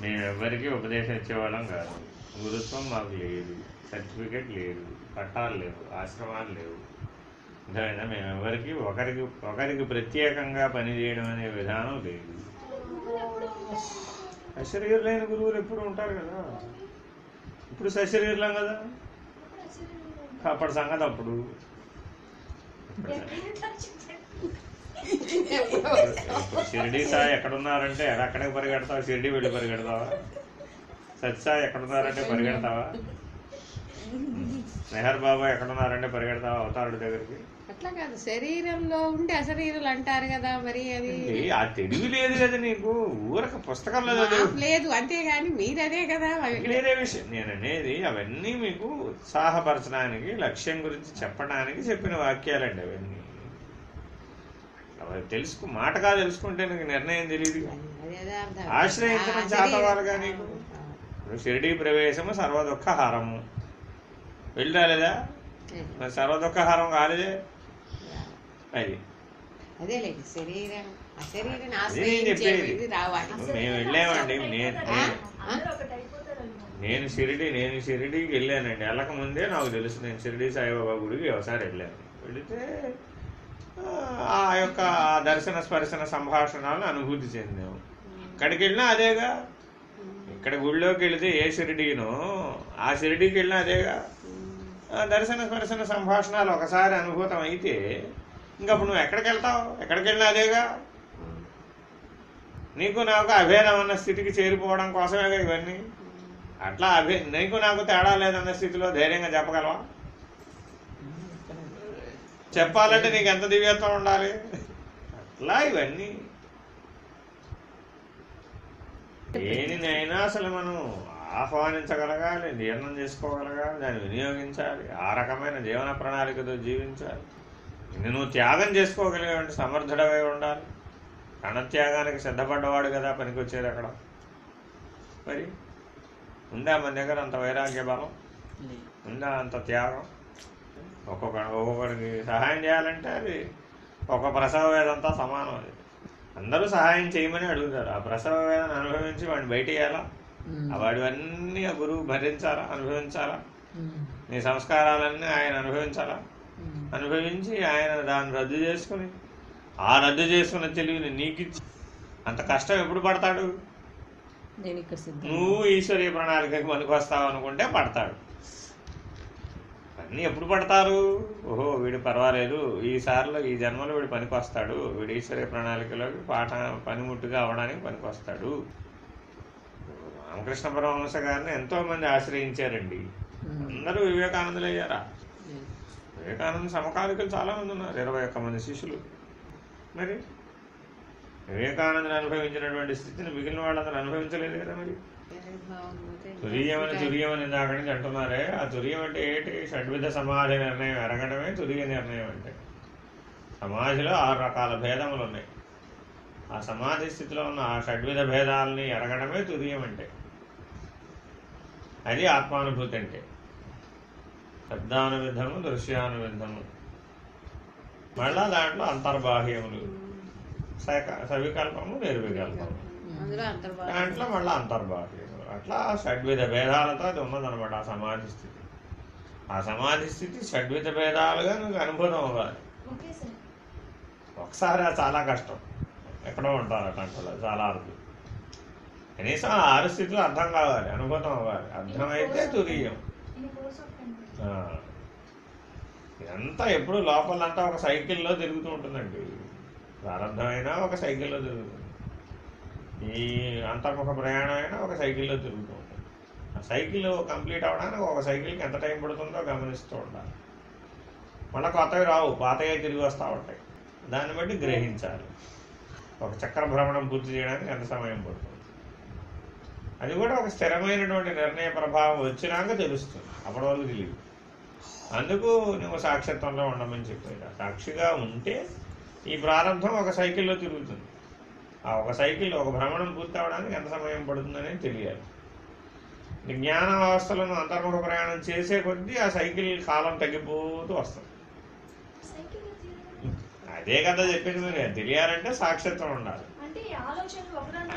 మేము ఎవరికి ఉపదేశం ఇచ్చేవాళ్ళం కాదు. గురుత్వం మాకు లేదు, సర్టిఫికేట్ లేదు, పట్టాలు లేవు, ఆశ్రమాలు లేవు. అర్థమైందా? మేము ఎవరికి ఒకరికి ప్రత్యేకంగా పనిచేయడం అనే విధానం లేదు. సశరీరులైన గురువులు ఎప్పుడు ఉంటారు కదా. ఇప్పుడు సశరీరులం కదా, అప్పటి సంగతి అప్పుడు. షిరిడి సాయి ఎక్కడున్నారంటే అక్కడికి పరిగెడతావా? షిరిడి వెళ్ళి పరిగెడతావా? సత్సాయి ఎక్కడున్నారంటే పరిగెడతావా? మెహర్ బాబా ఎక్కడున్నారంటే పరిగెడతావా అవతారుడి దగ్గరికి? అట్లా కాదు, శరీరంలో ఉండి అశరీరులు అంటారు కదా. మరి అది ఆ తెలివి లేదు కదా నీకు, ఊరక పుస్తకంలో లేదు. అంతేగాని మీరదే కదా వేరే విషయం. నేను అనేది అవన్నీ మీకు ఉత్సాహపరచడానికి, లక్ష్యం గురించి చెప్పడానికి చెప్పిన వాక్యాలండి అవన్నీ. తెలుసుకో, మాటగా తెలుసుకుంటే నీకు నిర్ణయం తెలియదు. ఆశ్రయించడం చేతవాలుగా నీకు. షిరిడి ప్రవేశము సర్వదుఃఖహారము వెళ్ళి రాలేదా? మరి సర్వదుఃఖహారం కాలేదే. అది అదేలేదు శరీరం చెప్పేది. మేము వెళ్ళామండి. నేను షిరిడీకి వెళ్ళానండి. వెళ్ళక ముందే నాకు తెలుసు. నేను షిరిడి సాయిబాబా గుడికి ఒకసారి వెళ్ళాను. వెళితే ఆ యొక్క దర్శన స్పర్శన సంభాషణలను అనుభూతి చెందాము. ఇక్కడికి వెళ్ళినా అదేగా. ఇక్కడ గుడిలోకి వెళితే ఏ షిరిడీనో ఆ షిరిడీకి వెళ్ళినా అదేగా. దర్శన స్పర్శన సంభాషణలు ఒకసారి అనుభూతం అయితే ఇంకప్పుడు నువ్వు ఎక్కడికి వెళ్తావు? ఎక్కడికి వెళ్ళినా అదేగా. నీకు నాకు అభేదం అన్న స్థితికి చేరిపోవడం కోసమేగా ఇవన్నీ. అట్లా నీకు నాకు తేడా లేదన్న స్థితిలో ధైర్యంగా చెప్పగలవా? చెప్పాలంటే నీకు ఎంత దివ్యత్వం ఉండాలి. అట్లా ఇవన్నీ దేనినైనా అసలు మనం ఆహ్వానించగలగాలి, జీర్ణం చేసుకోగలగాలి, దాన్ని వినియోగించాలి, ఆ రకమైన జీవన ప్రణాళికతో జీవించాలి. నువ్వు త్యాగం చేసుకోగలిగే సమర్థుడవై ఉండాలి. కణత్యాగానికి సిద్ధపడ్డవాడు కదా పనికి వచ్చేది అక్కడ. మరి ఉందా మన దగ్గర అంత వైరాగ్య బలం? ఉందా అంత త్యాగం? ఒక్కొక్కడికి సహాయం చేయాలంటే అది ఒక ప్రసవ వేదంతా సమానం. అది అందరూ సహాయం చేయమని అడుగుతారు. ఆ ప్రసవ వేదన అనుభవించి వాడిని బయట వేయాలా? వాడివన్నీ ఆ గురువు భరించాలా, అనుభవించాలా? నీ సంస్కారాలన్నీ ఆయన అనుభవించాలా? అనుభవించి ఆయన దాన్ని రద్దు చేసుకుని ఆ రద్దు చేసుకున్న తెలివిని నీకిచ్చి అంత కష్టం ఎప్పుడు పడతాడు? నువ్వు ఈశ్వరీయ ప్రణాళికకి పనికి వస్తావు అనుకుంటే పడతాడు. అన్నీ ఎప్పుడు పడతారు? ఓహో వీడు పర్వాలేదు, ఈసారిలో ఈ జన్మలో వీడు పనికి వస్తాడు, వీడు ఈశ్వరీయ ప్రణాళికలోకి పనిముట్టుగా అవడానికి పనికి వస్తాడు. రామకృష్ణ పరమహంస గారిని ఎంతోమంది ఆశ్రయించారండి. అందరూ వివేకానందులు అయ్యారా? వివేకానంద సమకాలికలు చాలామంది ఉన్నారు, 21 మంది శిష్యులు. మరి వివేకానందని అనుభవించినటువంటి స్థితిని మిగిలిన వాళ్ళందరూ అనుభవించలేదు కదా. మరి తురీయమని ఇందాక నుంచి అంటున్నారే, ఆ తురీయం అంటే ఏంటి? షడ్విధ సమాధి నిర్ణయం ఎరగడమే తురీయ నిర్ణయం అంటే. సమాధిలో 6 రకాల భేదములు ఉన్నాయి. ఆ సమాధి స్థితిలో ఉన్న ఆ షడ్విధ భేదాలని ఎరగడమే తురీయం అంటే. అది ఆత్మానుభూతి అంటే. శబ్దానువిధము, దృశ్యానువిధము, మళ్ళా దాంట్లో అంతర్బాహ్యములు, సవికల్పము, నిర్వికల్పము, దాంట్లో మళ్ళీ అంతర్బాహ్యములు. అట్లా షడ్విధ భేదాలతో అది ఉన్నదనమాట ఆ సమాధి స్థితి. ఆ సమాధి స్థితి షడ్విధ భేదాలుగా నువ్వు అనుభూతం అవ్వాలి. ఒకసారి చాలా కష్టం, ఎక్కడో ఉంటారు అట్లాంటి చాలా అర్థం. కనీసం ఆ 6 స్థితిలో అర్థం కావాలి, అనుభూతం అవ్వాలి. అర్థమైతే తురీయం. ఇదంతా ఎప్పుడు లోపలంతా ఒక సైకిల్లో తిరుగుతూ ఉంటుందండి. ప్రారంభమైనా ఒక సైకిల్లో తిరుగుతుంది, ఈ అంతర్ముఖ ప్రయాణం అయినా ఒక సైకిల్లో తిరుగుతూ ఉంటుంది. ఆ సైకిల్ కంప్లీట్ అవ్వడానికి ఒక సైకిల్కి ఎంత టైం పడుతుందో గమనిస్తూ ఉండాలి. మళ్ళీ కొత్తవి రావు, పాతయ్యే తిరిగి వస్తూ ఉంటాయి. దాన్ని బట్టి గ్రహించాలి. ఒక చక్ర భ్రమణం పూర్తి చేయడానికి ఎంత సమయం పడుతుంది, అది కూడా ఒక స్థిరమైనటువంటి నిర్ణయ ప్రభావం వచ్చినాక తెలుస్తుంది. అప్పటి వరకు తెలియదు. అందుకు నువ్వు సాక్షిత్వంలో ఉండమని చెప్పేది. సాక్షిగా ఉంటే ఈ ప్రారంభం ఒక సైకిల్లో తిరుగుతుంది. ఆ ఒక సైకిల్, ఒక భ్రమణం పూర్తి అవడానికి ఎంత సమయం పడుతుందనేది తెలియాలి. జ్ఞాన అవస్థలను అంతర్ముఖ ప్రయాణం చేసే కొద్దీ ఆ సైకిల్ కాలం తగ్గిపోతూ వస్తుంది. అదే కదా చెప్పింది. మరి తెలియాలంటే సాక్షిత్వం ఉండాలి. అంటే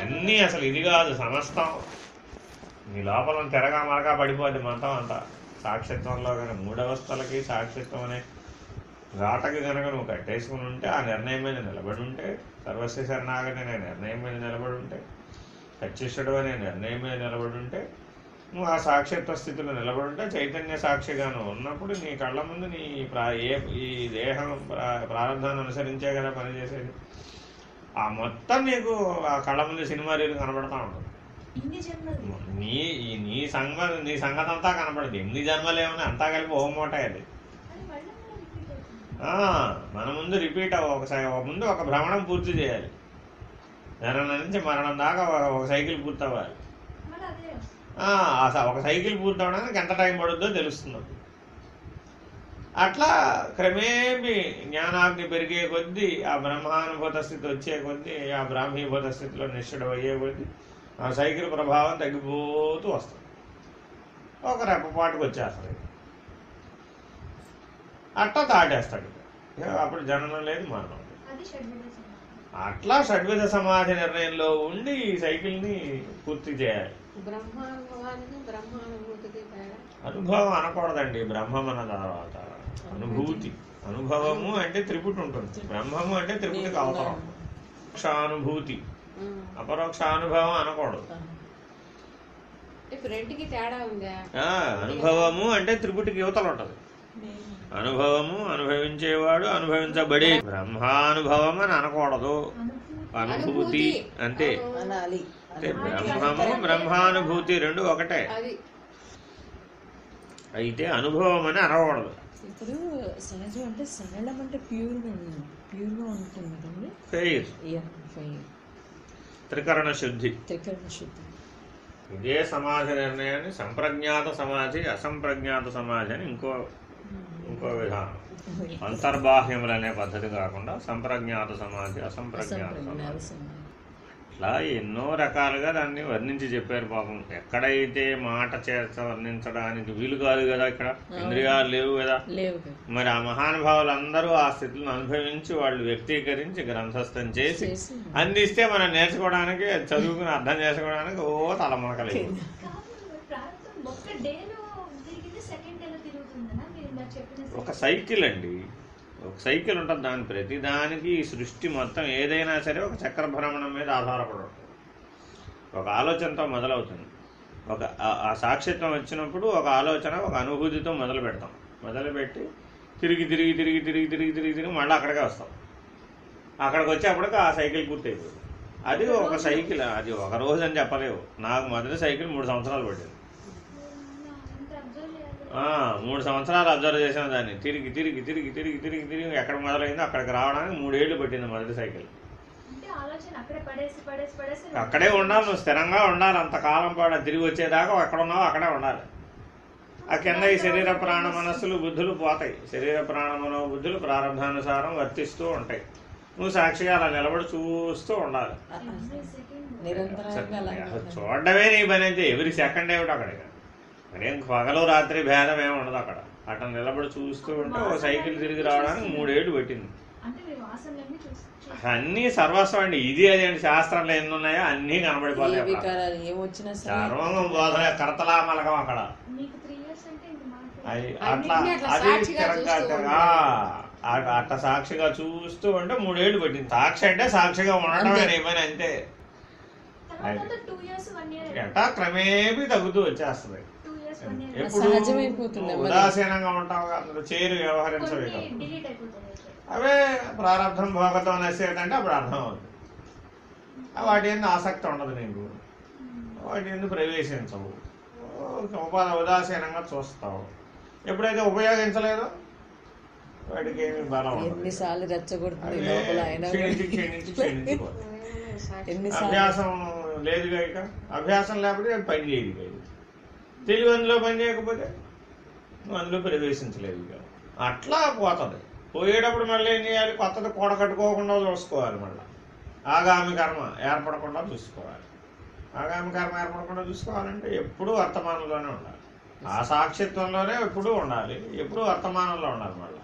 అన్నీ అసలు ఇది కాదు సమస్తం. నీ లోపల తెరగా మరగా పడిపోద్ది మొత్తం అంతా. సాక్షిత్వంలో కనుక మూడవస్థలకి సాక్షిత్వం అనే ఘాటకి కనుక నువ్వు కట్టేసుకుని ఉంటే, ఆ నిర్ణయం మీద నిలబడి ఉంటే, సర్వస్వ శరణాగతి అనే నిర్ణయం మీద నిలబడి ఉంటే, సచ్చిష్యుడు అనే నిర్ణయం మీద నిలబడి ఉంటే, నువ్వు ఆ సాక్షిత్వ స్థితిలో నిలబడి ఉంటే, చైతన్య సాక్షిగాను ఉన్నప్పుడు నీ కళ్ళ ముందు నీ ఈ దేహం ప్రారంభాన్ని అనుసరించే కదా పనిచేసేది. ఆ మొత్తం నీకు ఆ కళ్ళ ముందు సినిమా రీలు కనబడతా ఉంటుంది. నీ సంగతి అంతా కనపడదు. ఎన్ని జన్మలేమన్నా అంతా కలిపి ఓ మూట అది. మన ముందు రిపీట్ ముందు ఒక భ్రమణం పూర్తి చేయాలి. జననం నుంచి మరణం దాకా ఒక సైకిల్ పూర్తి అవ్వాలి. ఒక సైకిల్ పూర్తి అవ్వడానికి ఎంత టైం పడుద్దో తెలుస్తుంది. అట్లా క్రమేపీ జ్ఞానాగ్ని పెరిగే కొద్దీ, ఆ బ్రహ్మానుభూత స్థితి వచ్చే కొద్దీ, ఆ బ్రాహ్మీభూత స్థితిలో నిష్ఠుడు అయ్యే కొద్దీ ఆ సైకిల్ ప్రభావం తగ్గిపోతూ వస్తుంది. ఒక రెప్పపాటుకు వచ్చేస్తుంది. అట్లా దాటేస్తాడు. అప్పుడు జననం లేదు, మరణం లేదు. అట్లా షడ్విధ సమాధి నిర్ణయంలో ఉండి ఈ సైకిల్ని పూర్తి చేయాలి. అనుభవం అనకూడదండి. బ్రహ్మం అన్న తర్వాత అనుభూతి. అనుభవము అంటే త్రిపుటి ఉంటుంది, బ్రహ్మము అంటే త్రిపుటికి అవసరం. పరోక్షానుభూతి, అపరోక్షానుభవం అనకూడదు. అనుభవము అంటే త్రిపుటికి యువతలు ఉంటది. అనుభవము అనుభవించేవాడు, అనుభవించబడి. బ్రహ్మానుభవం అని అనకూడదు, అనుభూతి అంతే. బ్రహ్మము బ్రహ్మానుభూతి రెండు ఒకటే. అయితే అనుభవం అని అనకూడదు. ఇప్పుడు సహజం అంటే సరళం అంటే ప్యూర్గా ఉంటుంది. ఫెయిర్, త్రికరణ శుద్ధి. ఇదే సమాధి నిర్ణయాన్ని సంప్రజ్ఞాత సమాధి, అసంప్రజ్ఞాత సమాధి అని ఇంకో విధానం. అంతర్బాహ్యములు అనే పద్ధతి కాకుండా సంప్రజ్ఞాత సమాధి, అసంప్రజ్ఞాత సమాధి, ఇట్లా ఎన్నో రకాలుగా దాన్ని వర్ణించి చెప్పారు. పాపం ఎక్కడైతే మాట చేత వర్ణించడానికి వీలు కాదు కదా, ఇక్కడ ఇంద్రియాలు లేవు కదా. మరి ఆ మహానుభావులందరూ ఆ స్థితిని అనుభవించి వాళ్ళు వ్యక్తీకరించి గ్రంథస్థం చేసి అందిస్తే మనం నేర్చుకోవడానికి, చదువుకుని అర్థం చేసుకోవడానికి తలమునకలేదు. ఒక సైకిల్ అండి, ఒక సైకిల్ ఉంటుంది. దాని ప్రతి దానికి ఈ సృష్టి మొత్తం ఏదైనా సరే ఒక చక్ర భ్రమణం మీద ఆధారపడి ఉంటుంది. ఒక ఆలోచనతో మొదలవుతుంది. ఆ సాక్షిత్వం వచ్చినప్పుడు ఒక ఆలోచన, ఒక అనుభూతితో మొదలు పెడతాం. మొదలుపెట్టి తిరిగి తిరిగి తిరిగి తిరిగి తిరిగి తిరిగి తిరిగి మళ్ళీ అక్కడికే వస్తాం. అక్కడికి వచ్చేప్పటికి ఆ సైకిల్ పూర్తి అయిపోయింది. అది ఒక సైకిల్. అది ఒక రోజు అని చెప్పలేవు. నాకు మొదటి సైకిల్ 3 సంవత్సరాలు పట్టింది. 3 సంవత్సరాలు అబ్జర్వ్ చేసాను దాన్ని. తిరిగి తిరిగి తిరిగి తిరిగి తిరిగి తిరిగి ఎక్కడ మొదలైందో అక్కడికి రావడానికి 3 ఏళ్ళు పట్టింది మొదటి సైకిల్. అక్కడే ఉండాలి, నువ్వు స్థిరంగా ఉండాలి. అంతకాలం పాటు తిరిగి వచ్చేదాకా ఎక్కడ ఉన్నావో అక్కడే ఉండాలి. ఆ కింద ఈ శరీర ప్రాణ మనస్సులు బుద్ధులు పోతాయి. శరీర ప్రాణ మనోబుద్ధులు ప్రారంభానుసారం వర్తిస్తూ ఉంటాయి. నువ్వు సాక్షిగా అలా నిలబడి చూస్తూ ఉండాలి. చూడడమే నీ పని అయితే. ఎవ్రీ సెకండ్ ఏమిటి అక్కడ. మరేం పగలు రాత్రి భేదం ఏమి ఉండదు అక్కడ. అట్లా నిలబడి చూస్తూ ఉంటే ఒక సైకిల్ తిరిగి రావడానికి 3 ఏళ్ళు పట్టింది. అన్నీ సర్వస్వం అండి. ఇది అది అండి. శాస్త్రంలో ఎన్ని ఉన్నాయో అన్నీ కనబడిపోతాయి. సర్వం బోధన కర్తలామలకం అక్కడ. అట్లా అది అట్లా సాక్షిగా చూస్తూ ఉంటే 3 ఏళ్ళు పట్టింది. సాక్షి అంటే సాక్షిగా ఉండటమే నీ పని అంతే. ఎట్టా క్రమేపీ తగ్గుతూ వచ్చేస్తుంది. ఎప్పుడు ఉదాసీనంగా ఉంటావు కదా, చేరు వ్యవహరించవే కదా. అవే ప్రారంభం భోగతం నచ్చేదంటే అప్పుడు అర్థం అవుతుంది. వాటి ఎందుకు ఆసక్తి ఉండదు నీకు, వాటి ఎందుకు ప్రవేశించవు, ఉదాసీనంగా చూస్తావు. ఎప్పుడైతే ఉపయోగించలేదో వాటికి ఏమి బలం అభ్యాసం లేదుగా. ఇక అభ్యాసం లేకపోతే అది పని చేయదు. ఇక తెలివి అందులో పని చేయకపోతే నువ్వు అందులో ప్రవేశించలేదు. ఇక అట్లా పోతుంది. పోయేటప్పుడు మళ్ళీ ఏం చేయాలి, కొత్తది కూడగట్టుకోకుండా చూసుకోవాలి. మళ్ళీ ఆగామి కర్మ ఏర్పడకుండా చూసుకోవాలి. ఆగామి కర్మ ఏర్పడకుండా చూసుకోవాలంటే ఎప్పుడూ వర్తమానంలోనే ఉండాలి. ఆ సాక్షిత్వంలోనే ఎప్పుడూ ఉండాలి, ఎప్పుడూ వర్తమానంలో ఉండాలి. మళ్ళీ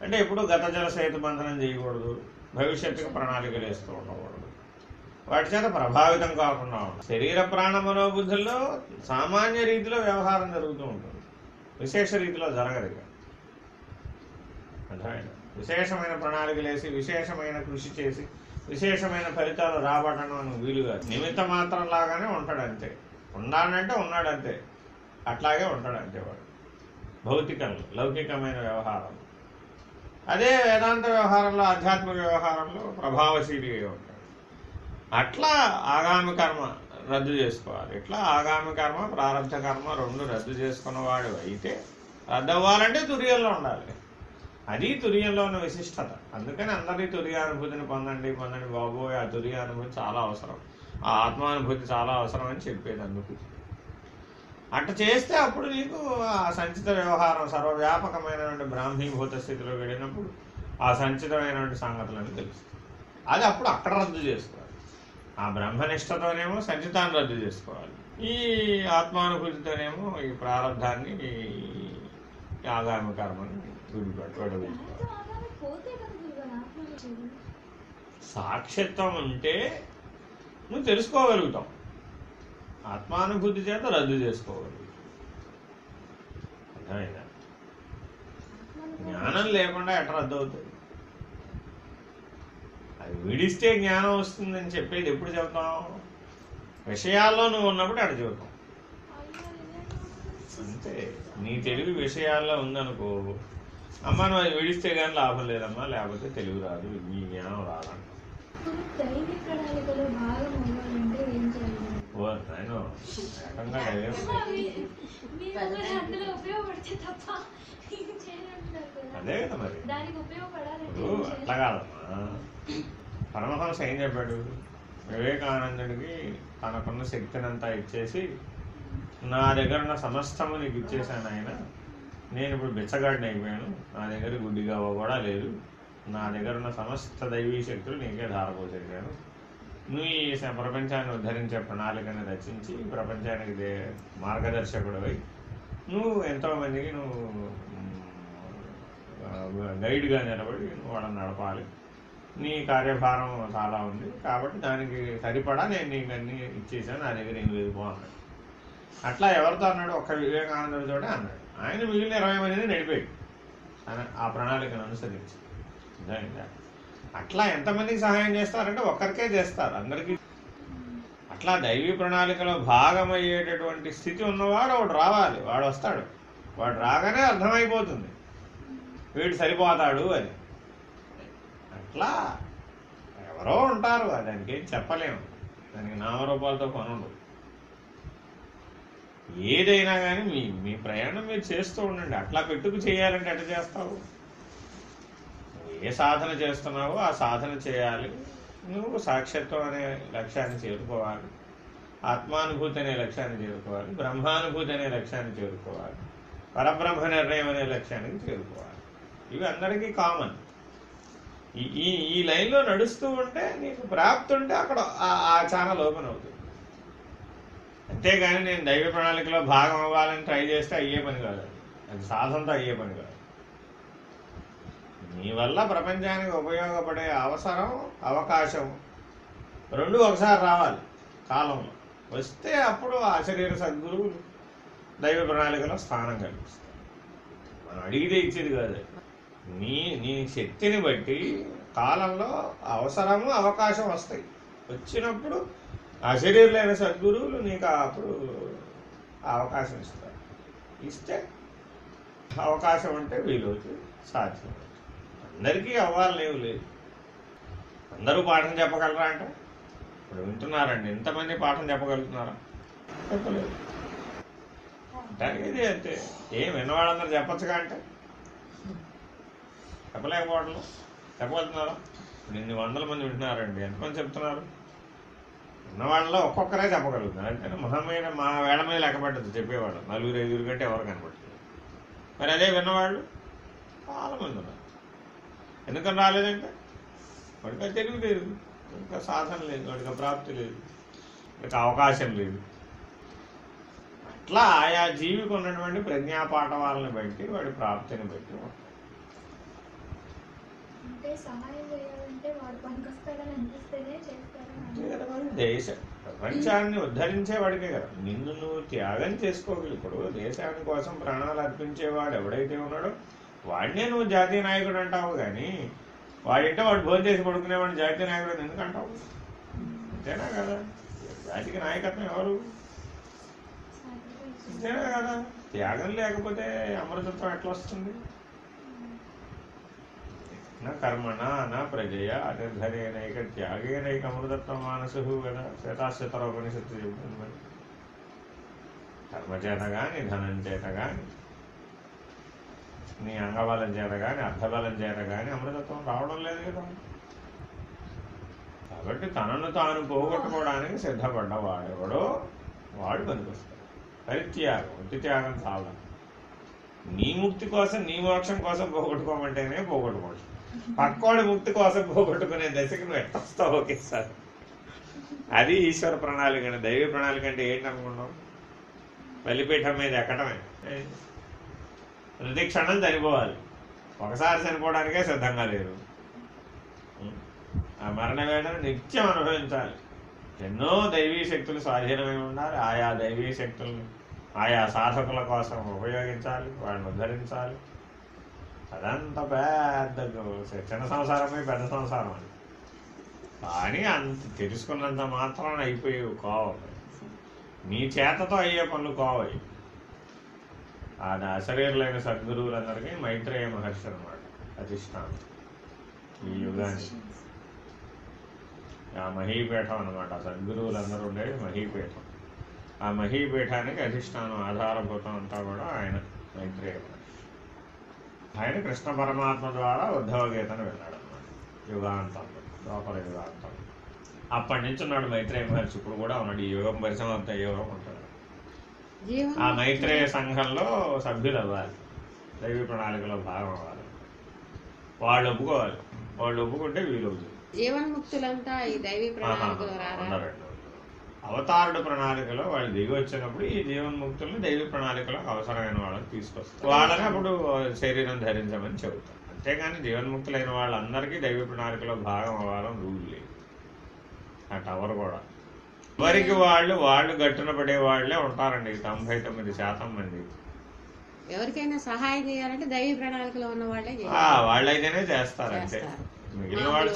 అంటే ఎప్పుడు గత జల సహిత బంధనం చేయకూడదు, భవిష్యత్తుకు ప్రణాళికలు వేస్తూ ఉండకూడదు. వాటి చేత ప్రభావితం కాకుండా ఉంటాం. శరీర ప్రాణ మనోబుద్ధుల్లో సామాన్య రీతిలో వ్యవహారం జరుగుతూ ఉంటుంది, విశేష రీతిలో జరగదు. ఇక అర్థమైందా? విశేషమైన ప్రణాళికలు వేసి విశేషమైన కృషి చేసి విశేషమైన ఫలితాలు రాబట్టడం వీలుగా నిమిత్త మాత్రం లాగానే ఉంటాడు అంతే. ఉండాలంటే ఉన్నాడంతే, అట్లాగే ఉంటాడు అంతే వాడు భౌతికంలో, లౌకికమైన వ్యవహారం. అదే వేదాంత వ్యవహారంలో, ఆధ్యాత్మిక వ్యవహారంలో ప్రభావశీలిగా ఉంటాడు. అట్లా ఆగామి కర్మ రద్దు చేసుకోవాలి. ఇట్లా ఆగామి కర్మ ప్రారంభ కర్మ రెండు రద్దు చేసుకున్నవాడు అయితే రద్దు అవ్వాలంటే తుర్యంలో ఉండాలి. అది తుర్యంలో ఉన్న విశిష్టత. అందుకని అందరి తుర్యానుభూతిని పొందండి బాబోయ్, ఆ తుర్యానుభూతి చాలా అవసరం, ఆ ఆత్మానుభూతి చాలా అవసరం అని చెప్పేది. అందుకు అట్లా చేస్తే అప్పుడు నీకు ఆ సంచిత వ్యవహారం సర్వవ్యాపకమైనటువంటి బ్రాహ్మీభూత స్థితిలో వెళ్ళినప్పుడు ఆ సంచితమైనటువంటి సంగతులను తెలుస్తుంది. అది అప్పుడు అక్కడ రద్దు చేసుకోవాలి. ఆ బ్రహ్మనిష్టతోనేమో సంచితాన్ని రద్దు చేసుకోవాలి, ఈ ఆత్మానుభూతితోనేమో ఈ ప్రారంధాన్ని, ఈ ఆగామి కర్మని విడిపెట్టుకోవాలి. సాక్షిత్వం ఉంటే నువ్వు తెలుసుకోగలుగుతావు, ఆత్మానుభూతి చేత రద్దు చేసుకోగలుగుతావు. అర్థమైందా? జ్ఞానం లేకుండా ఎట్లా రద్దు అవుతుంది? అది విడిస్తే జ్ఞానం వస్తుందని చెప్పేది ఎప్పుడు చెబుతాం? విషయాల్లో నువ్వు ఉన్నప్పుడు అక్కడ చెబుతాం అంతే. నీ తెలివి విషయాల్లో ఉందనుకో, అమ్మ నువ్వు అది విడిస్తే కానీ లాభం లేదమ్మా, లేకపోతే తెలివి రాదు, ఈ జ్ఞానం రాదంట. అదే కదా మరి. ఇప్పుడు అట్లా కాదమ్మా, పరమహంస ఏం చెప్పాడు? వివేకానందుడికి తనకున్న శక్తిని అంతా ఇచ్చేసి, నా దగ్గర ఉన్న సమస్తము నీకు ఇచ్చేసాను ఆయన, నేను ఇప్పుడు బిచ్చగాడిని అయిపోయాను, నా దగ్గర గుడ్డిగా కూడా లేదు, నా దగ్గర ఉన్న సమస్త దైవీ శక్తులు నీకే ధారపోసేసాను, నువ్వు ఈ ప్రపంచాన్ని ఉద్ధరించే ప్రణాళికను రచించి ప్రపంచానికి మార్గదర్శకుడివై నువ్వు ఎంతోమందికి నువ్వు గైడ్గా నిలబడి నువ్వు వాళ్ళని నడపాలి, నీ కార్యభారం చాలా ఉంది కాబట్టి దానికి సరిపడా నేను నీకు అన్నీ ఇచ్చేసాను, నా దగ్గర ఏం లేదు పో అన్నాడు. అట్లా ఎవరితో అన్నాడు? ఒక్క వివేకానందుడితోనే అన్నాడు. ఆయన మిగిలిన 20 మందిని నడిపాడు ఆ ప్రణాళికను అనుసరించి. అట్లా ఎంతమందికి సహాయం చేస్తారంటే ఒక్కరికే చేస్తారు, అందరికీ. అట్లా దైవీ ప్రణాళికలో భాగమయ్యేటటువంటి స్థితి ఉన్నవాడు వాడు రావాలి, వాడు వస్తాడు. వాడు రాగానే అర్థమైపోతుంది వీడు సరిపోతాడు అని. అట్లా ఎవరో ఉంటారు, దానికి ఏం చెప్పలేము, దానికి నామరూపాలతో పనుండవు. ఏదైనా కానీ మీ ప్రయాణం మీరు చేస్తూ ఉండండి. అట్లా పెట్టుకు చేయాలంటే ఎట్లా చేస్తావు? ఏ సాధన చేస్తున్నావో ఆ సాధన చేయాలి. నువ్వు సాక్షిత్వం అనే లక్ష్యాన్ని చేరుకోవాలి, ఆత్మానుభూతి అనే లక్ష్యాన్ని చేరుకోవాలి, బ్రహ్మానుభూతి అనే లక్ష్యాన్ని చేరుకోవాలి, పరబ్రహ్మ నిర్ణయం అనే లక్ష్యానికి చేరుకోవాలి. ఇవి అందరికీ కామన్. ఈ లైన్లో నడుస్తూ ఉంటే నీకు ప్రాప్తి ఉంటే అక్కడ ఆ ఛానల్ ఓపెన్ అవుతుంది. అంతేగాని నేను దైవ ప్రణాళికలో భాగం అవ్వాలని ట్రై చేస్తే అయ్యే పని కాదు, అది సాధనతో అయ్యే పని కాదు. నీ వల్ల ప్రపంచానికి ఉపయోగపడే అవసరం, అవకాశం రెండు ఒకసారి రావాలి కాలంలో. వస్తే అప్పుడు ఆ శరీర సద్గురువు దైవ ప్రణాళికలో స్థానం కల్పిస్తారు. మనం అడిగితే ఇచ్చేది కాదు. నీ శక్తిని బట్టి కాలంలో అవసరము, అవకాశం వస్తాయి. వచ్చినప్పుడు ఆ శరీరులైన సద్గురువులు నీకు అప్పుడు అవకాశం ఇస్తారు. ఇస్తే అవకాశం ఉంటే వీలవుతుంది, సాధ్యం. అందరికీ అవ్వాలనేవి లేదు. అందరూ పాఠం చెప్పగలరా అంటే ఇప్పుడు వింటున్నారండి, ఎంతమంది పాఠం చెప్పగలుగుతున్నారా? చెప్పలేదు. అంటే ఇది అంతే. ఏం విన్నవాళ్ళందరూ చెప్పచ్చుగా అంటే చెప్పలేకపోవడం. చెప్పగలుగుతున్నారా? ఇప్పుడు ఇన్ని 100 మంది వింటున్నారండి, ఎంతమంది చెప్తున్నారు? విన్నవాళ్ళలో ఒక్కొక్కరే చెప్పగలుగుతున్నారు. అంటే మహమైన మా వేళ మీద లెక్కపడ్డది చెప్పేవాళ్ళు 4-5 కంటే ఎవరు కనపడుతుంది. మరి అదే విన్నవాళ్ళు చాలామంది ఉన్నారు. ఎందుకని రాలేదంటే వాడికి తెలివి లేదు, ఇంకా సాధన లేదు, వాడికి ప్రాప్తి లేదు, వాడికి అవకాశం లేదు. అట్లా ఆయా జీవికి ఉన్నటువంటి ప్రజ్ఞాపాఠవాలను బట్టి వాడి ప్రాప్తిని బట్టి అంటే సహాయం చేయాలంటే వాడు పనికొస్తాడని అనిపిస్తేనే చేస్తారని అంతే కదా మరి. ప్రపంచాన్ని ఉద్ధరించేవాడికే కదా. నిన్ను నువ్వు త్యాగం చేసుకోగలి. ఇప్పుడు దేశాని కోసం ప్రాణాలు అర్పించేవాడు ఎవడైతే ఉన్నాడో వాడినే నువ్వు జాతీయ నాయకుడు అంటావు. కానీ వాడింటే వాడు భోజనం చేసి పడుకునేవాడిని జాతీయ నాయకుడు ఎందుకు అంటావు? అంతేనా కదా. జాతికి నాయకత్వం ఎవరు? అంతేనా కదా. త్యాగం లేకపోతే అమృతత్వం ఎట్లా వస్తుంది? నా కర్మణ నా ప్రజయ అతిర్ధరేనైక త్యాగేనైక అమృతత్వం మానసు కదా. శ్వేతాశ్వతరోపనిషత్తు చెబుతుంది. మరి కర్మ చేత కానీ ధనం చేత కానీ నీ అంగబలం చేత కానీ అర్థబలం చేత కానీ అమృతత్వం రావడం లేదు కదా. కాబట్టి తనను తాను పోగొట్టుకోవడానికి సిద్ధపడ్డవాడెవడో వాడు పనికొస్తాడు. పరిత్యాగం, ఉత్తి త్యాగం చాలా. నీ ముక్తి కోసం నీ మోక్షం కోసం పోగొట్టుకోమంటేనే పోగొట్టుకోవచ్చు. పక్కోడి ముక్తి కోసం పోగొట్టుకునే దశకి నువ్వు ఎట్టొస్తావు ఒకేసారి. అది ఈశ్వర ప్రణాళిక. దైవ ప్రణాళిక అంటే ఏంటి అనుకున్నావు? బలిపీఠం మీద ఎక్కడమే. ప్రతి క్షణం చనిపోవాలి. ఒకసారి చనిపోవడానికే సిద్ధంగా లేరు. ఆ మరణ వేళను నిత్యం అనుభవించాలి. ఎన్నో దైవీ శక్తులు స్వాధీనమై ఉండాలి. ఆయా దైవీ శక్తులను ఆయా సాధకుల కోసం ఉపయోగించాలి, వాళ్ళని ఉద్ధరించాలి. అదంతా పెద్ద చిన్న సంసారమే పెద్ద సంసారం అని. కానీ అంత తెలుసుకున్నంత మాత్రాన అయిపోయేవి కావాలి. నీ చేతతో అయ్యే పనులు కావాలి. అది అశరీరులైన సద్గురువులందరికీ మైత్రేయ మహర్షి అన్నమాట అధిష్టానం ఈ యుగానికి. ఆ మహీపీఠం అనమాట. సద్గురువులందరూ ఉండేది మహీపీఠం. ఆ మహీపీఠానికి అధిష్టానం ఆధారభూతం అంతా కూడా ఆయన మైత్రేయ మహర్షి. ఆయన కృష్ణ పరమాత్మ ద్వారా ఉద్ధవ గీతను వెళ్ళాడు అన్నమాట. యుగాంతంలో, లోపల యుగాంతంలో. అప్పటి నుంచి ఉన్నాడు మైత్రేయ మహర్షి. ఇప్పుడు కూడా ఉన్నాడు. ఈ యుగం పరిసమాప్త యుగం ఉంటాడు. ఆ మైత్రేయ సంఘంలో సభ్యులు అవ్వాలి, దైవీ ప్రణాళికలో భాగం అవ్వాలి. వాళ్ళు ఒప్పుకోవాలి. వాళ్ళు ఒప్పుకుంటే వీలు అవుతుంది. జీవన్ముక్తులంతా ఈ దైవీ ప్రణాళికలో ఉన్నారండి. అవతారుడు ప్రణాళికలో వాళ్ళు దిగి వచ్చినప్పుడు ఈ జీవన్ముక్తులను దైవీ ప్రణాళికలో అవసరమైన వాళ్ళని తీసుకొస్తారు. వాళ్ళని అప్పుడు శరీరం ధరించమని చెబుతారు. అంతేగాని జీవన్ముక్తులైన వాళ్ళందరికీ దైవీ ప్రణాళికలో భాగం అవ్వాలని రూల్ లేదు. ఆ టవర్ కూడా ఎవరికి వాళ్ళు గట్టున పడే వాళ్ళే ఉంటారండి. 99% మంది. ఎవరికైనా సహాయం చేయాలంటే దైవీ ప్రణాళికలో ఉన్న వాళ్ళే వాళ్ళైతేనే చేస్తారు. అంతే. మిగిలిన వాళ్ళు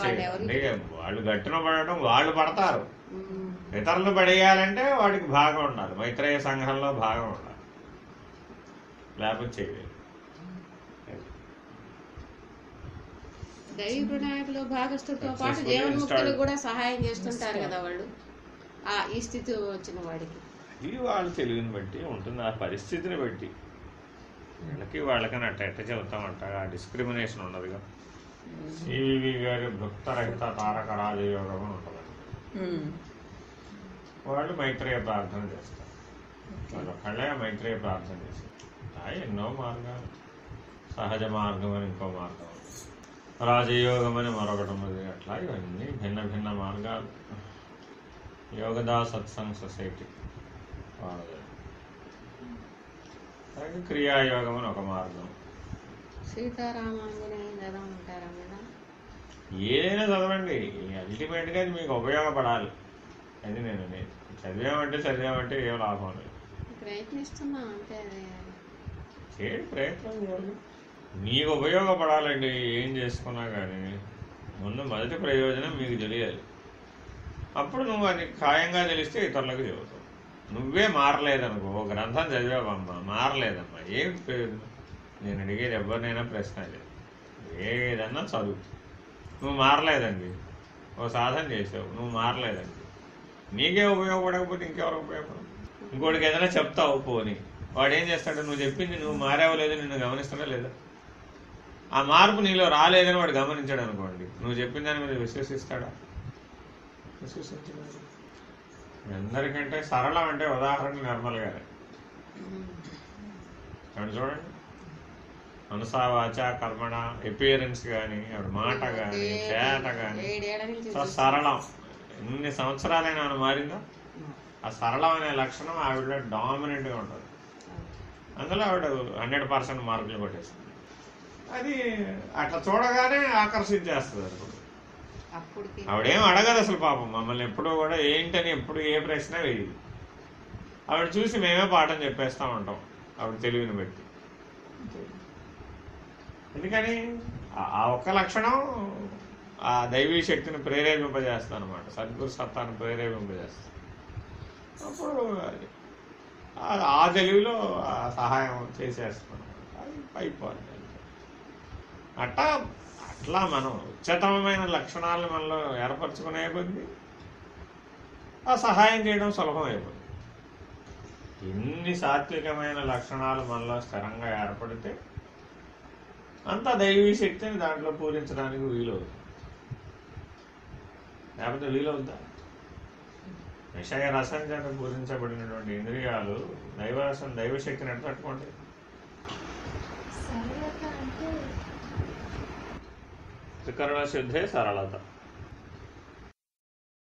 వాళ్ళు గట్టున పడటం వాళ్ళు పడతారు. ఇతరులు పడేయాలంటే వాడికి భాగం ఉండాలి. మైత్రేయ సంఘంలో భాగం ఉండాలి, లేకపోతే చేయలేదు. దైవీ ప్రణాళికలో భాగస్తులతో పాటు జీవన్ముక్తులకు కూడా సహాయం చేస్తుంటారు కదా వాళ్ళు. ఈ స్థితి వచ్చిన వాడికి ఇది వాళ్ళ తెలివిని బట్టి ఉంటుంది. ఆ పరిస్థితిని బట్టి వీళ్ళకి వాళ్ళకని అట్ట చెబుతామంట. ఆ డిస్క్రిమినేషన్ ఉండదుగా. సివివి గారి భక్తరహిత తారక రాజయోగం అని ఉంటుందండి. వాళ్ళు మైత్రేయ ప్రార్థన చేస్తారు. వాళ్ళు ఒక్కళ్ళే మైత్రేయ ప్రార్థన చేస్తారు. ఎన్నో మార్గాలు. సహజ మార్గం అని ఇంకో మార్గం, రాజయోగం అని మరొకటి ఉన్నది. అట్లా ఇవన్నీ భిన్న భిన్న మార్గాలు. యోగదా సత్సంగ్ సొసైటీ వాళ్ళది. అలాగే క్రియాయోగం అని ఒక మార్గం. సీతారామాంజనేయ చదవమంటారా మేడం? ఏదైనా చదవండి. అల్టిమేట్గా అది మీకు ఉపయోగపడాలి. అది నేను చదివామంటే ఏం లాభం లేదు. ప్రయత్నిస్తున్నాం అంతే. చేయండి, ప్రయత్నం చేయాలి. నీకు ఉపయోగపడాలండి. ఏం చేసుకున్నా కానీ ముందు మొదటి ప్రయోజనం మీకు తెలియాలి. అప్పుడు నువ్వు అది ఖాయంగా తెలిస్తే ఇతరులకు చెబుతావు. నువ్వే మారలేదనుకో, గ్రంథం చదివావమ్మా మారలేదమ్మా, ఏం ప్రయోజనం? నేను అడిగేది ఎవరినైనా ప్రశ్న లేదు. ఏదన్నా చదువు, నువ్వు మారలేదండి. ఓ సాధన చేసావు, నువ్వు మారలేదండి. నీకే ఉపయోగపడకపోతే ఇంకెవరు ఉపయోగపడదు? ఇంకోటికి ఏదైనా చెప్తావు, పోని వాడు ఏం చేస్తాడు? నువ్వు చెప్పింది నువ్వు మారావో లేదో నిన్ను గమనిస్తాడా లేదా? ఆ మార్పు నీలో రాలేదని వాడు గమనించాడు అనుకోండి, నువ్వు చెప్పిన దాని మీద విశ్వసిస్తాడా? విశ్వసించలేదు. అందరికంటే సరళం అంటే ఉదాహరణ నిర్మల్ గారే. చూడండి, మనసా వాచ కర్మణ, ఎపియరెన్స్ కానీ ఆవిడ మాట కానీ చేత కానీ సరళం. ఎన్ని సంవత్సరాలైనా ఆవిడ మారిందో ఆ సరళం అనే లక్షణం ఆవిడ డామినెంట్గా ఉంటుంది. అందులో ఆవిడ 100% మార్కులు కొట్టేస్తుంది. అది అట్లా చూడగానే ఆకర్షించేస్తుంది అనుకో. అప్పటికి ఆవిడేం అడగదు అసలు పాపం మమ్మల్ని ఎప్పుడూ కూడా ఏంటని ఎప్పుడు ఏ ప్రశ్న వేయదు. ఆవిడ చూసి మేమే పాఠం చెప్పేస్తూ ఉంటాం ఆవిడ తెలివిని బట్టి. ఎందుకని ఆ ఒక్క లక్షణం ఆ దైవీ శక్తిని ప్రేరేపింపజేస్తాను అనమాట, సద్గురు సత్తాను ప్రేరేపింపజేస్తాను. అప్పుడు ఆ తెలివిలో ఆ సహాయం చేసేస్తాను, అది అయిపోయింది. అట్లా మనం ఉच्चతమైన లక్షణాలను మనలో ఏర్పరచుకునే కొద్దీ ఆ సహాయం చేయడం సులభం అయిపోతుంది. ఎన్ని సాత్వికమైన లక్షణాలు మనలో స్థిరంగా ఏర్పడితే అంత దైవీ శక్తిని దాంట్లో పూరించడానికి వీలవుతుంది. లేకపోతే వీలవుద్దా? విషయ రసం చేత పూరించబడినటువంటి ఇంద్రియాలు దైవరసం దైవశక్తిని ఎట్లా తట్టుకోండి? సరళత అంటే త్రికరణ శుద్ధే సరళత.